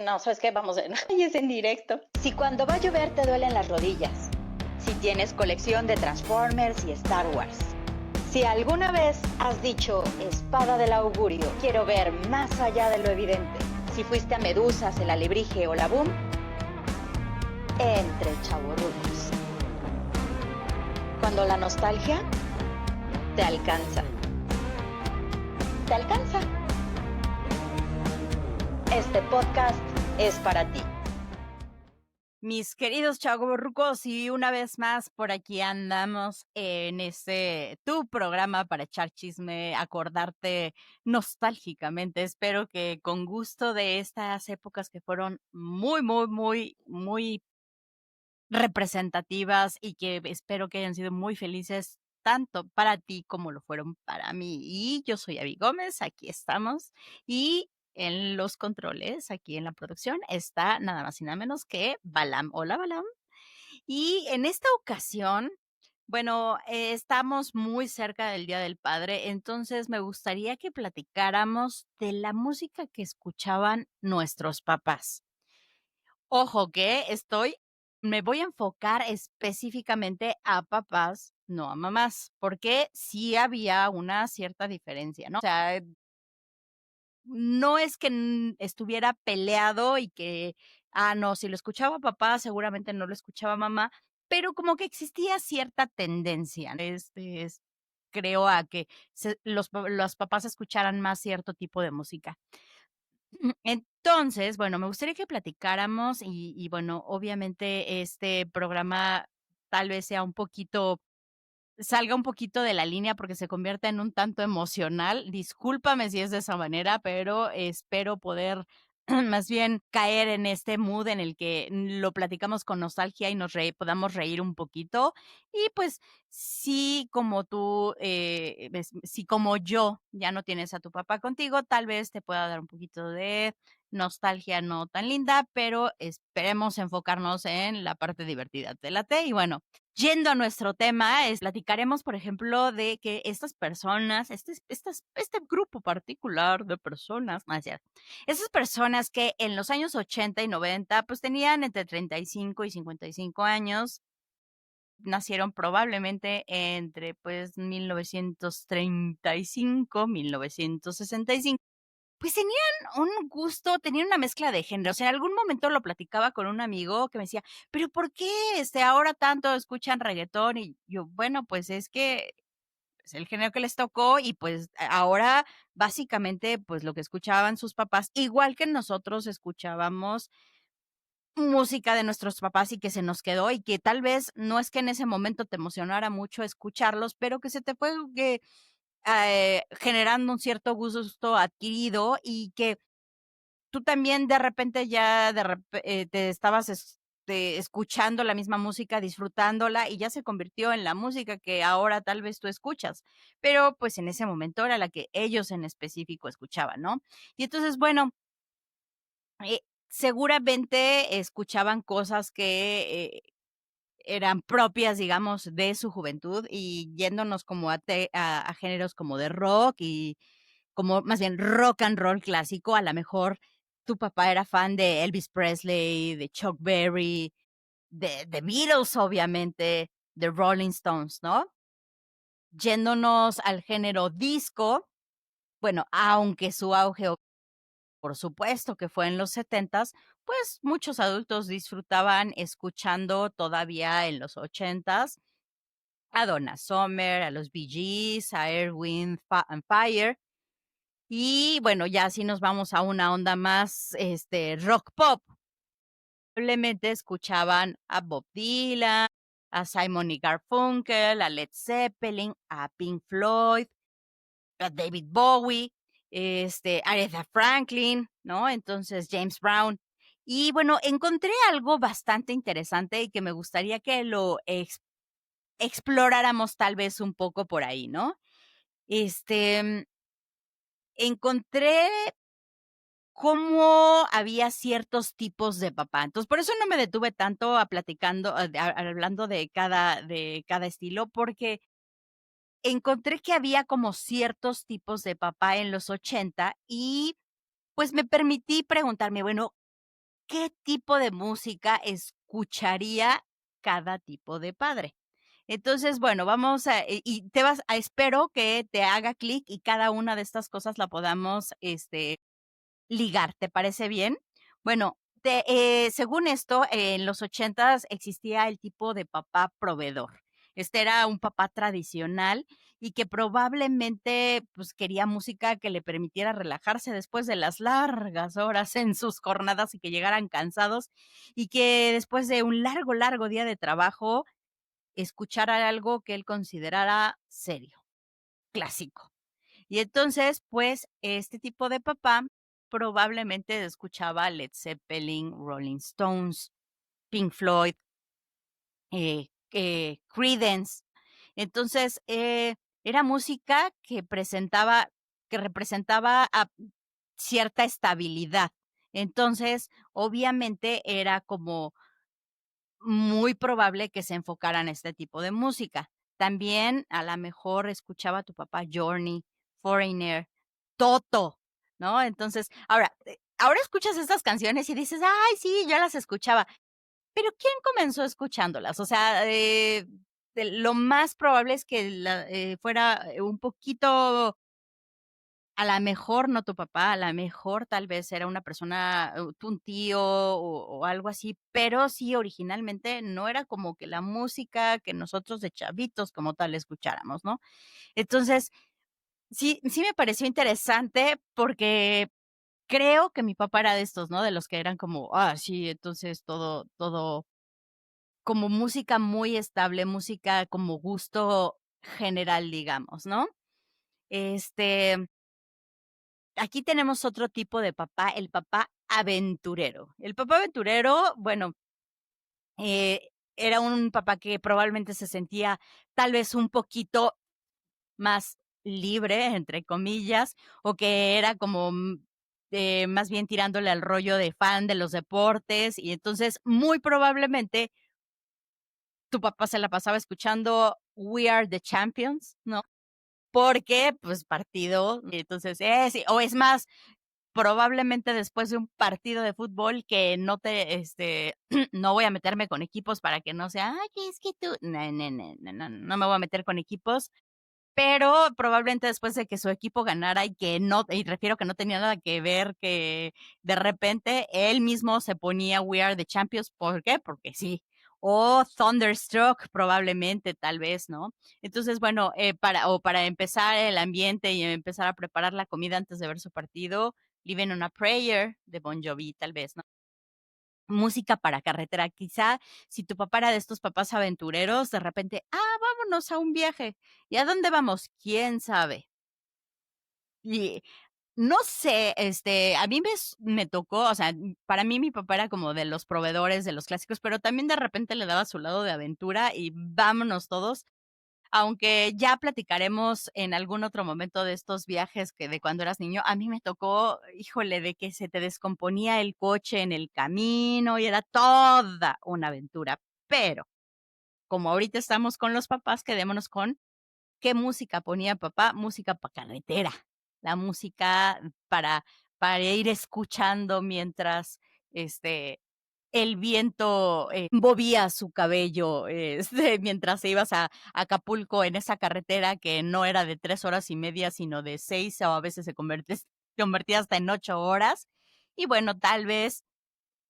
No, ¿sabes qué? Vamos a... Ay, es en directo. Si cuando va a llover te duelen las rodillas. Si tienes colección de Transformers y Star Wars. Si alguna vez has dicho espada del augurio, quiero ver más allá de lo evidente. Si fuiste a Medusas, el Alebrije o la Boom, entre chavorrucos. Cuando la nostalgia te alcanza. Te alcanza. Este podcast es para ti. Mis queridos chavorrucos, y una vez más por aquí andamos en tu programa para echar chisme, acordarte nostálgicamente. Espero que con gusto de estas épocas que fueron muy representativas y que espero que hayan sido muy felices tanto para ti como lo fueron para mí. Y yo soy Abby Gómez, aquí estamos. Y en los controles, aquí en la producción, está nada más y nada menos que Balam. Hola, Balam. Y en esta ocasión, bueno, estamos muy cerca del Día del Padre, entonces me gustaría que platicáramos de la música que escuchaban nuestros papás. Ojo que me voy a enfocar específicamente a papás, no a mamás, porque sí había una cierta diferencia, ¿no? O sea, no es que estuviera peleado y que, no, si lo escuchaba papá, seguramente no lo escuchaba mamá, pero como que existía cierta tendencia, creo a que los papás escucharan más cierto tipo de música. Entonces, bueno, me gustaría que platicáramos y bueno, obviamente este programa tal vez sea salga un poquito de la línea porque se convierta en un tanto emocional. Discúlpame si es de esa manera, pero espero poder más bien caer en este mood en el que lo platicamos con nostalgia y podamos reír un poquito. Y pues, si como tú, si como yo ya no tienes a tu papá contigo, tal vez te pueda dar un poquito de nostalgia no tan linda, pero esperemos enfocarnos en la parte divertida. ¿Te late? Y bueno, yendo a nuestro tema, platicaremos, por ejemplo, de que estas personas, este grupo particular de personas, no es cierto, esas personas que en los años 80 y 90, pues tenían entre 35 y 55 años, nacieron probablemente entre pues 1935, 1965. Pues tenían un gusto, tenían una mezcla de géneros. En algún momento lo platicaba con un amigo que me decía, pero ¿por qué ahora tanto escuchan reggaetón? Y yo, bueno, pues es que es el género que les tocó y pues ahora básicamente pues lo que escuchaban sus papás, igual que nosotros escuchábamos música de nuestros papás y que se nos quedó y que tal vez no es que en ese momento te emocionara mucho escucharlos, pero que se te fue generando un cierto gusto adquirido y que tú también de repente ya te estabas escuchando la misma música, disfrutándola y ya se convirtió en la música que ahora tal vez tú escuchas, pero pues en ese momento era la que ellos en específico escuchaban, ¿no? Y entonces, bueno, seguramente escuchaban cosas que eran propias, digamos, de su juventud y yéndonos como a géneros como de rock y como más bien rock and roll clásico. A lo mejor tu papá era fan de Elvis Presley, de Chuck Berry, de The Beatles, obviamente, de Rolling Stones, ¿no? Yéndonos al género disco, bueno, aunque su auge, por supuesto que fue en los setentas, pues muchos adultos disfrutaban escuchando todavía en los ochentas a Donna Summer, a los Bee Gees, a Earth, Wind and Fire. Y bueno, ya si nos vamos a una onda más, rock pop, probablemente escuchaban a Bob Dylan, a Simon y Garfunkel, a Led Zeppelin, a Pink Floyd, a David Bowie, Aretha Franklin, ¿no? Entonces James Brown. Y bueno, encontré algo bastante interesante y que me gustaría que lo exploráramos tal vez un poco por ahí, ¿no? Encontré cómo había ciertos tipos de papá. Entonces, por eso no me detuve tanto hablando de cada estilo, porque encontré que había como ciertos tipos de papá en los 80 y pues me permití preguntarme, bueno, qué tipo de música escucharía cada tipo de padre. Entonces, bueno, vamos a y te vas a espero que te haga clic y cada una de estas cosas la podamos, ligar, ¿te parece bien? Bueno, según esto, en los 80 existía el tipo de papá proveedor. Este era un papá tradicional y que probablemente, pues, quería música que le permitiera relajarse después de las largas horas en sus jornadas y que llegaran cansados, y que después de un largo, largo día de trabajo, escuchara algo que él considerara serio, clásico. Y entonces, pues, este tipo de papá probablemente escuchaba Led Zeppelin, Rolling Stones, Pink Floyd, Creedence. Entonces, era música que representaba a cierta estabilidad. Entonces, obviamente, era como muy probable que se enfocaran a este tipo de música. También, a la mejor, escuchaba tu papá Journey, Foreigner, Toto, ¿no? Entonces, ahora escuchas estas canciones y dices: "Ay, sí, yo las escuchaba", pero ¿quién comenzó escuchándolas? O sea, lo más probable es que fuera, un poquito a la mejor no tu papá, a la mejor tal vez era una persona, un tío o algo así, pero sí, originalmente no era como que la música que nosotros de chavitos como tal escucháramos, ¿no? Entonces, sí me pareció interesante porque creo que mi papá era de estos, ¿no? De los que eran como, sí, entonces todo como música muy estable, música como gusto general, digamos, ¿no? Este Aquí tenemos otro tipo de papá, el papá aventurero. El papá aventurero, bueno, era un papá que probablemente se sentía tal vez un poquito más libre, entre comillas, o que era como más bien tirándole al rollo de fan de los deportes, y entonces muy probablemente tu papá se la pasaba escuchando We Are the Champions, ¿no? Porque, pues, partido, y entonces, sí, o es más, probablemente después de un partido de fútbol que no te, no voy a meterme con equipos para que no sea, ay, es que tú, no me voy a meter con equipos, pero probablemente después de que su equipo ganara y que no, y refiero que no tenía nada que ver, que de repente él mismo se ponía We Are the Champions, ¿por qué? Porque sí. O Thunderstruck, probablemente, tal vez, ¿no? Entonces, bueno, para empezar el ambiente y empezar a preparar la comida antes de ver su partido, Living on a Prayer de Bon Jovi, tal vez, ¿no? Música para carretera. Quizá si tu papá era de estos papás aventureros, de repente, vámonos a un viaje. ¿Y a dónde vamos? ¿Quién sabe? Y no sé, a mí me tocó, o sea, para mí mi papá era como de los proveedores de los clásicos, pero también de repente le daba su lado de aventura y vámonos todos. Aunque ya platicaremos en algún otro momento de estos viajes que de cuando eras niño, a mí me tocó, híjole, de que se te descomponía el coche en el camino y era toda una aventura. Pero, como ahorita estamos con los papás, quedémonos con qué música ponía papá, música para carretera, la música para ir escuchando mientras, el viento, movía su cabello, mientras te ibas a Acapulco en esa carretera que no era de 3 horas y media, sino de 6, o a veces se convertía hasta en 8 horas. Y bueno, tal vez,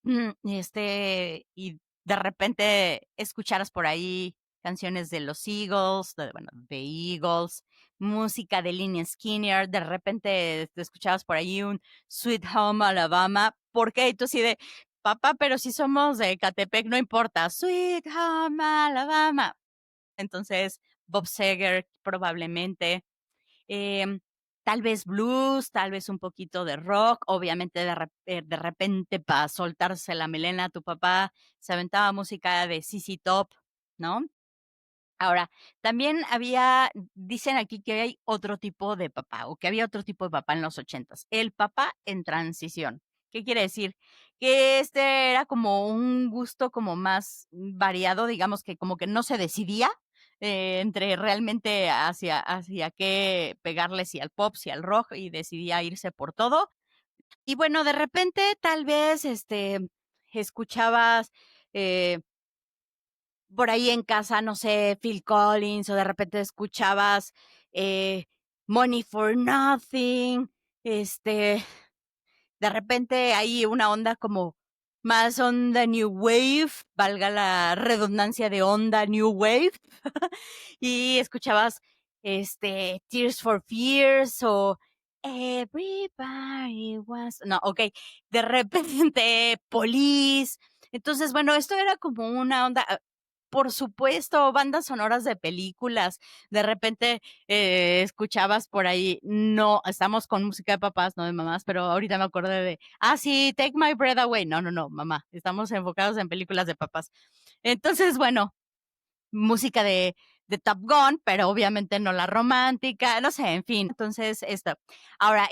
y de repente escucharas por ahí canciones de los Eagles, de Eagles, música de Lynyrd Skynyrd, de repente te escuchabas por ahí un Sweet Home Alabama, ¿por qué? Y tú así de, papá, pero si somos de Ecatepec, no importa, Sweet Home Alabama. Entonces, Bob Seger probablemente, em, tal vez blues, tal vez un poquito de rock, obviamente de repente para soltarse la melena, tu papá se aventaba música de ZZ Top, ¿no? Ahora, también dicen aquí que hay otro tipo de papá, o que había otro tipo de papá en los 80s, el papá en transición. ¿Qué quiere decir? Que este era como un gusto como más variado, digamos que como que no se decidía, entre realmente hacia qué pegarle, si al pop, si al rock, y decidía irse por todo. Y bueno, de repente, tal vez, escuchabas, eh, por ahí en casa, no sé, Phil Collins, o de repente escuchabas, eh, Money for Nothing, este, de repente hay una onda como más onda New Wave, valga la redundancia de onda New Wave, y escuchabas Tears for Fears o Everybody was, no, ok, de repente Police. Entonces, bueno, esto era como una onda, por supuesto, bandas sonoras de películas. De repente escuchabas por ahí, no, estamos con música de papás, no de mamás, pero ahorita me acordé de, sí, Take My Breath Away. No, no, no, mamá, estamos enfocados en películas de papás. Entonces, bueno, música de Top Gun, pero obviamente no la romántica, no sé, en fin. Entonces, esto. Ahora,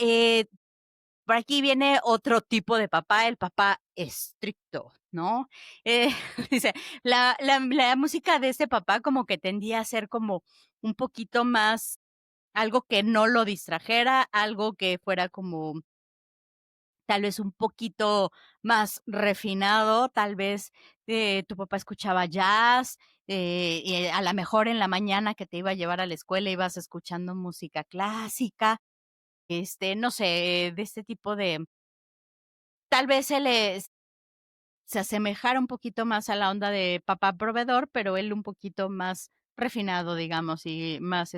por aquí viene otro tipo de papá, el papá estricto, ¿no? Eh, dice, la música de este papá como que tendía a ser como un poquito más, algo que no lo distrajera, algo que fuera como tal vez un poquito más refinado, tal vez tu papá escuchaba jazz, y a lo mejor en la mañana que te iba a llevar a la escuela ibas escuchando música clásica, no sé, de este tipo de, tal vez se asemejara un poquito más a la onda de papá proveedor, pero él un poquito más refinado, digamos, y más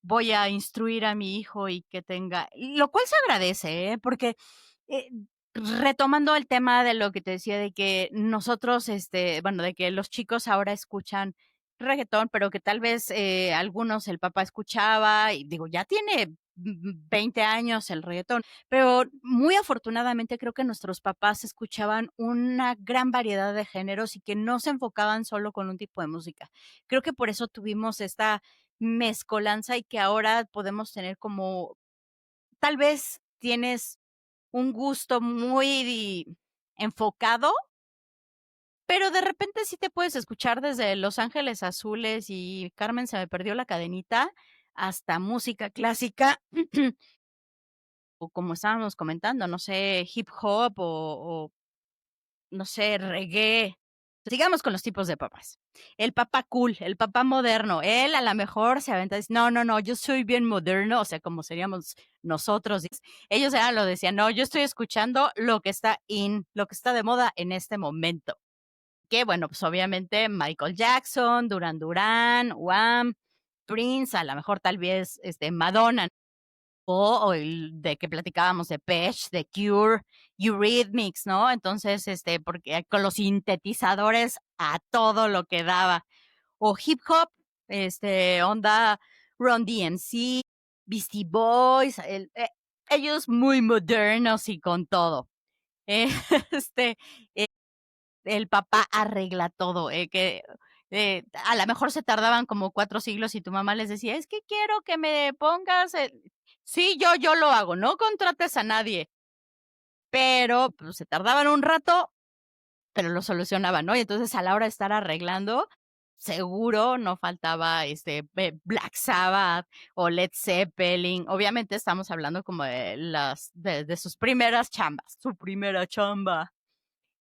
voy a instruir a mi hijo y que tenga, lo cual se agradece, ¿eh? Porque eh, retomando el tema de lo que te decía de que nosotros, bueno, de que los chicos ahora escuchan reggaetón, pero que tal vez algunos el papá escuchaba y digo, ya tiene 20 años el reggaetón, pero muy afortunadamente creo que nuestros papás escuchaban una gran variedad de géneros y que no se enfocaban solo con un tipo de música. Creo que por eso tuvimos esta mezcolanza y que ahora podemos tener como, tal vez tienes un gusto muy enfocado, pero de repente sí te puedes escuchar desde Los Ángeles Azules y Carmen se me perdió la cadenita hasta música clásica o como estábamos comentando, no sé, hip hop o no sé, reggae. Sigamos con los tipos de papás. El papá cool, el papá moderno, él a lo mejor se aventa y dice, no, no, no, yo soy bien moderno, o sea, como seríamos nosotros. Ellos ya lo decían, no, yo estoy escuchando lo que está lo que está de moda en este momento. Que bueno, pues obviamente Michael Jackson, Duran Duran, Wham, Prince, a lo mejor tal vez Madonna, o el de que platicábamos de Pesh, de Cure, Eurythmics, ¿no? Entonces, porque con los sintetizadores a todo lo que daba. O hip hop, onda Run DMC, Beastie Boys, ellos muy modernos y con todo. Eh, este, eh, el papá arregla todo, que a lo mejor se tardaban como 4 siglos y tu mamá les decía, es que quiero que me pongas, sí, yo lo hago, no contrates a nadie, pero pues, se tardaban un rato, pero lo solucionaban, ¿no? Y entonces a la hora de estar arreglando, seguro no faltaba Black Sabbath o Led Zeppelin. Obviamente estamos hablando como de de sus primeras chambas, su primera chamba.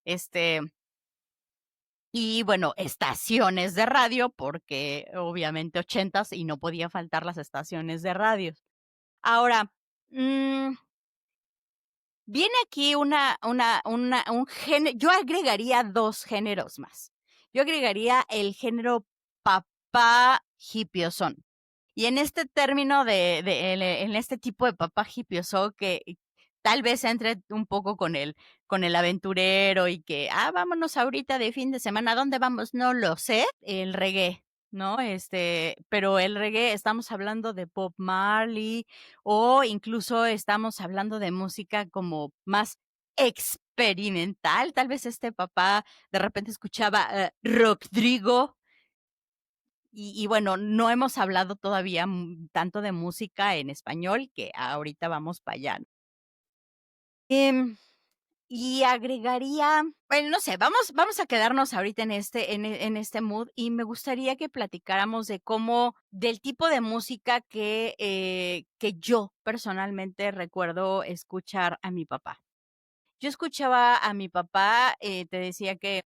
Este, Y bueno, estaciones de radio, porque obviamente ochentas y no podía faltar las estaciones de radio. Ahora, mm, viene aquí un género, yo agregaría 2 géneros más. Yo agregaría el género papá hipiosón. Y en este término en este tipo de papá hipioso que tal vez entre un poco con el aventurero y que, vámonos ahorita de fin de semana, ¿a dónde vamos? No lo sé, el reggae, ¿no? Pero el reggae, estamos hablando de Bob Marley o incluso estamos hablando de música como más experimental. Tal vez este papá de repente escuchaba Rodrigo, y bueno, no hemos hablado todavía tanto de música en español que ahorita vamos para allá. Em, y agregaría, bueno, no sé, vamos a quedarnos ahorita en este mood y me gustaría que platicáramos de cómo, del tipo de música que yo personalmente recuerdo escuchar a mi papá. Yo escuchaba a mi papá, te decía que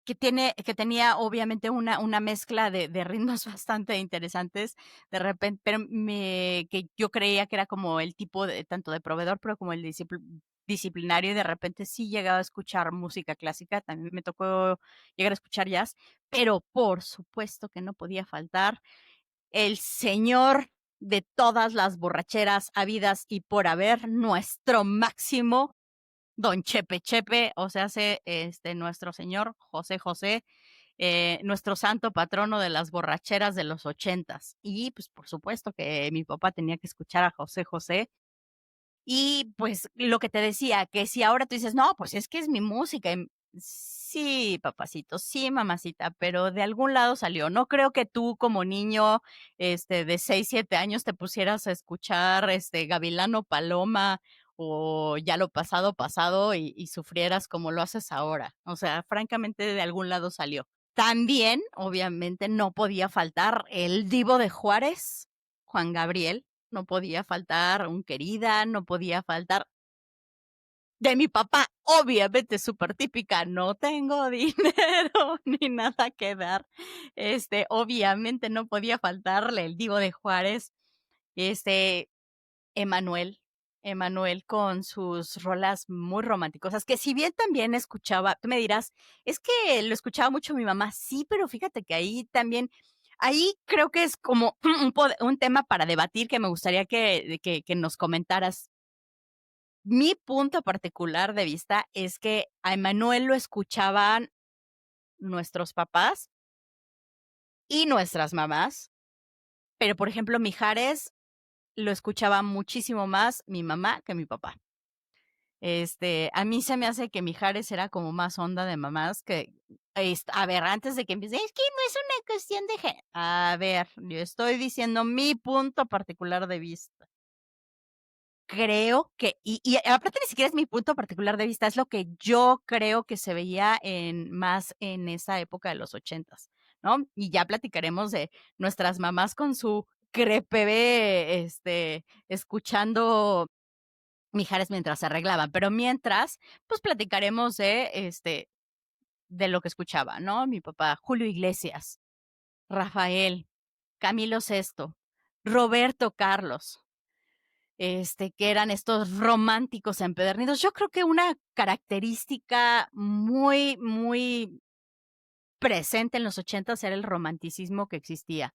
tenía obviamente una mezcla de ritmos bastante interesantes, de repente, pero que yo creía que era como el tipo de tanto de proveedor, pero como el disciplinario, y de repente sí llegaba a escuchar música clásica, también me tocó llegar a escuchar jazz, pero por supuesto que no podía faltar el señor de todas las borracheras habidas y por haber, nuestro máximo don Chepe Chepe, o sea, nuestro señor José José, nuestro santo patrono de las borracheras de los 80s. Y pues por supuesto que mi papá tenía que escuchar a José José. Y pues lo que te decía, que si ahora tú dices, no, pues es que es mi música. Sí, papacito, sí, mamacita, pero de algún lado salió. No creo que tú como niño, de 6, 7 años te pusieras a escuchar, Gavilano Paloma o Ya lo pasado, pasado y sufrieras como lo haces ahora. O sea, francamente de algún lado salió. También, obviamente, no podía faltar el Divo de Juárez, Juan Gabriel, no podía faltar un Querida, no podía faltar de mi papá, obviamente súper típica, no tengo dinero ni nada que dar. Obviamente no podía faltarle el Divo de Juárez, este, Emanuel, Emanuel con sus rolas muy románticas, que si bien también escuchaba, tú me dirás, es que lo escuchaba mucho mi mamá, sí, pero fíjate que ahí también, ahí creo que es como un tema para debatir que me gustaría que nos comentaras. Mi punto particular de vista es que a Emanuel lo escuchaban nuestros papás y nuestras mamás, pero por ejemplo, Mijares lo escuchaba muchísimo más mi mamá que mi papá. A mí se me hace que Mijares era como más onda de mamás que, a ver, antes de que empiece, es que no es una cuestión de a ver, yo estoy diciendo mi punto particular de vista. Creo que, y aparte ni siquiera es mi punto particular de vista, es lo que yo creo que se veía más en esa época de los 80s, ¿no? Y ya platicaremos de nuestras mamás con su crepebé, escuchando Mijares mientras se arreglaban, pero mientras, pues platicaremos de lo que escuchaba, ¿no? Mi papá, Julio Iglesias, Rafael, Camilo Sesto, Roberto Carlos, que eran estos románticos empedernidos. Yo creo que una característica muy, muy presente en los 80s era el romanticismo que existía.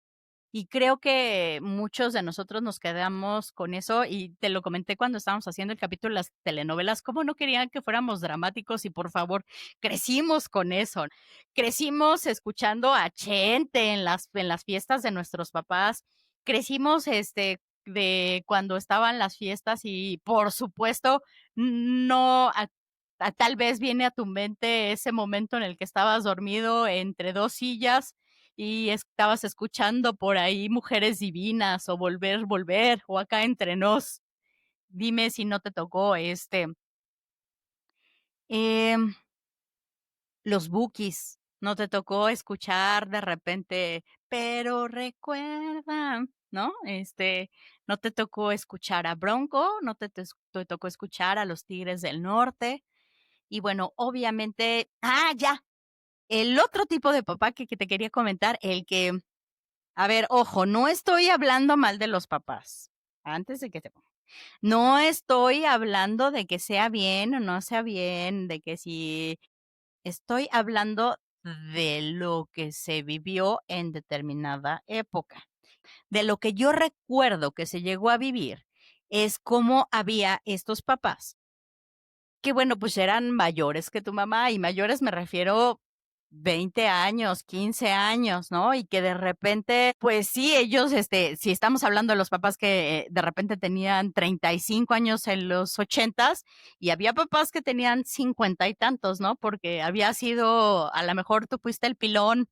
Y creo que muchos de nosotros nos quedamos con eso, y te lo comenté cuando estábamos haciendo el capítulo de las telenovelas, cómo no querían que fuéramos dramáticos y por favor, crecimos con eso. Crecimos escuchando a Chente en las fiestas de nuestros papás. Crecimos de cuando estaban las fiestas y por supuesto no tal vez viene a tu mente ese momento en el que estabas dormido entre dos sillas y estabas escuchando por ahí Mujeres Divinas o Volver, Volver o Acá Entre Nos. Dime si no te tocó em, los Bukis. ¿No te tocó escuchar de repente, pero recuerda, ¿no? ¿No te tocó escuchar a Bronco? ¿No te tocó escuchar a los Tigres del Norte? Y bueno, obviamente, ya, el otro tipo de papá que te quería comentar, el que, a ver, ojo, no estoy hablando mal de los papás, antes de que te ponga. No estoy hablando de que sea bien o no sea bien, de que si estoy hablando de lo que se vivió en determinada época. De lo que yo recuerdo que se llegó a vivir es cómo había estos papás que bueno, pues eran mayores que tu mamá, y mayores me refiero 20 años, 15 años, ¿no? Y que de repente, pues sí, ellos, si estamos hablando de los papás que de repente tenían 35 años en los 80s, y había papás que tenían 50 y tantos, ¿no? Porque había sido, a lo mejor tú fuiste el pilón,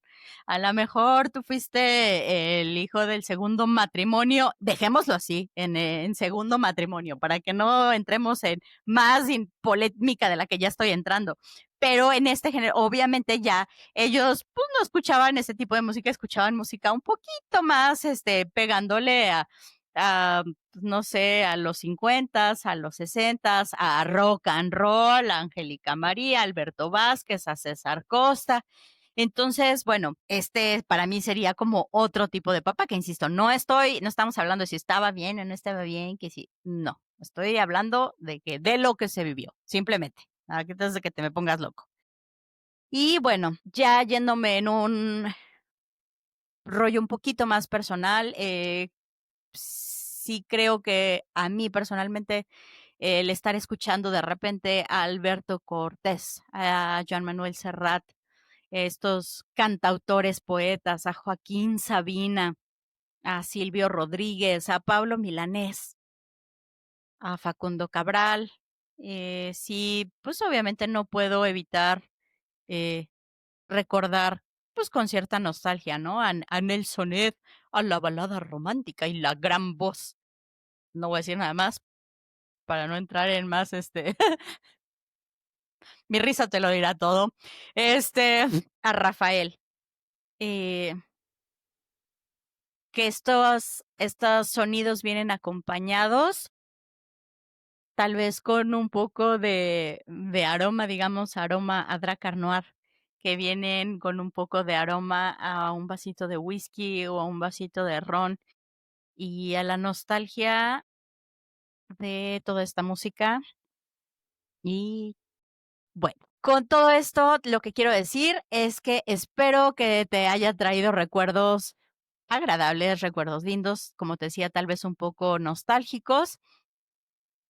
a lo mejor tú fuiste el hijo del segundo matrimonio, dejémoslo así, en segundo matrimonio, para que no entremos en más polémica de la que ya estoy entrando. Pero en este género, obviamente ya ellos pues no escuchaban ese tipo de música, escuchaban música un poquito más, pegándole a no sé, a los 50, a los 60, a rock and roll, a Angélica María, a Alberto Vázquez, a César Costa. Entonces, bueno, para mí sería como otro tipo de papá, que insisto, no estamos hablando de si estaba bien o no estaba bien, que sí, no, estoy hablando de lo que se vivió, simplemente, antes de que te me pongas loco. Y bueno, ya yéndome en un rollo un poquito más personal, sí creo que a mí personalmente el estar escuchando de repente a Alberto Cortés, a Joan Manuel Serrat, estos cantautores, poetas, a Joaquín Sabina, a Silvio Rodríguez, a Pablo Milanés, a Facundo Cabral. Sí, pues obviamente no puedo evitar eh, recordar, pues con cierta nostalgia, ¿no? A Nelson Ed, a la balada romántica y la gran voz. No voy a decir nada más para no entrar en más, mi risa te lo dirá todo. A Rafael. Eh, que estos sonidos vienen acompañados, tal vez con un poco de aroma, digamos, aroma a Drakkar Noir, que vienen con un poco de aroma a un vasito de whisky o a un vasito de ron y a la nostalgia de toda esta música. Y bueno, con todo esto, lo que quiero decir es que espero que te haya traído recuerdos agradables, recuerdos lindos, como te decía, tal vez un poco nostálgicos.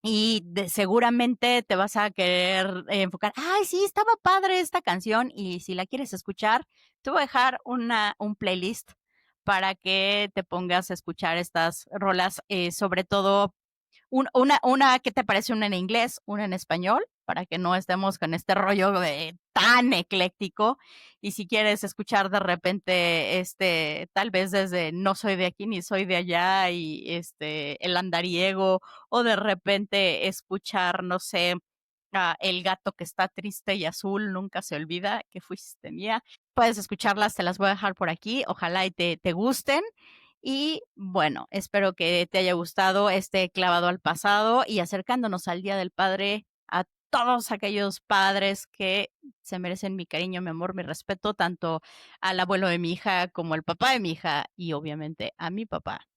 Y seguramente te vas a querer enfocar, ay, sí, estaba padre esta canción. Y si la quieres escuchar, te voy a dejar un playlist para que te pongas a escuchar estas rolas, sobre todo una, ¿qué te parece? Una en inglés, una en español, para que no estemos con este rollo de tan ecléctico. Y si quieres escuchar de repente, tal vez desde no soy de aquí ni soy de allá y el andariego, o de repente escuchar, no sé, el gato que está triste y azul, nunca se olvida que fuiste mía. Puedes escucharlas, te las voy a dejar por aquí. Ojalá y te gusten. Y bueno, espero que te haya gustado este clavado al pasado y acercándonos al Día del Padre a todos aquellos padres que se merecen mi cariño, mi amor, mi respeto, tanto al abuelo de mi hija como al papá de mi hija y obviamente a mi papá.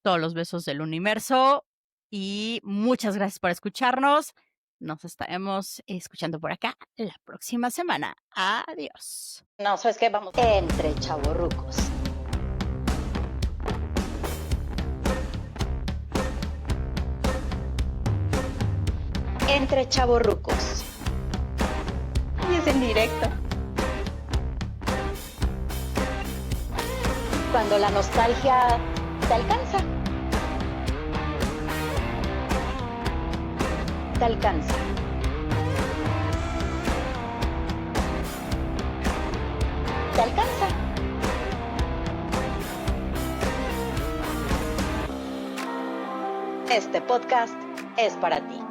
Todos los besos del universo y muchas gracias por escucharnos. Nos estaremos escuchando por acá la próxima semana. Adiós. No, ¿sabes qué? Vamos. Entre chavorrucos. Entre chavorrucos. Y es en directo. Cuando la nostalgia te alcanza. Te alcanza. Te alcanza. Este podcast es para ti.